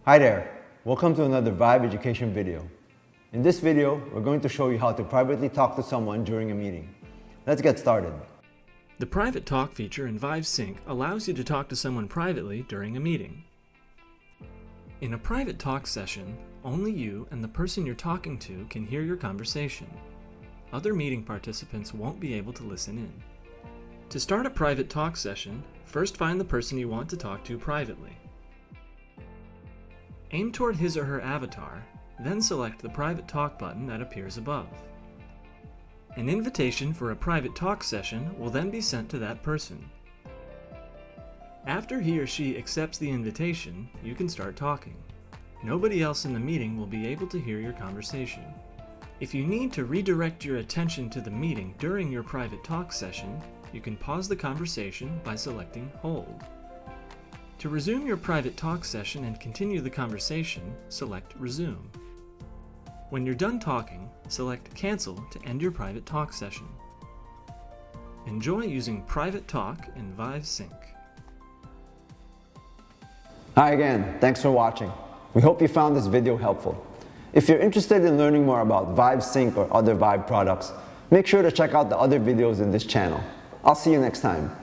Hi there, welcome to another VIVE education video. In this video, we're going to show you how to privately talk to someone during a meeting. Let's get started. The Private Talk feature in VIVE Sync allows you to talk to someone privately during a meeting. In a private talk session, only you and the person you're talking to can hear your conversation. Other meeting participants won't be able to listen in. To start a private talk session, first find the person you want to talk to privately. Aim toward his or her avatar, then select the Private Talk button that appears above. An invitation for a private talk session will then be sent to that person. After he or she accepts the invitation, you can start talking. Nobody else in the meeting will be able to hear your conversation. If you need to redirect your attention to the meeting during your private talk session, you can pause the conversation by selecting Hold. To resume your private talk session and continue the conversation, select Resume. When you're done talking, select Cancel to end your private talk session. Enjoy using Private Talk in VIVE Sync. Hi again, thanks for watching. We hope you found this video helpful. If you're interested in learning more about VIVE Sync or other VIVE products, make sure to check out the other videos in this channel. I'll see you next time.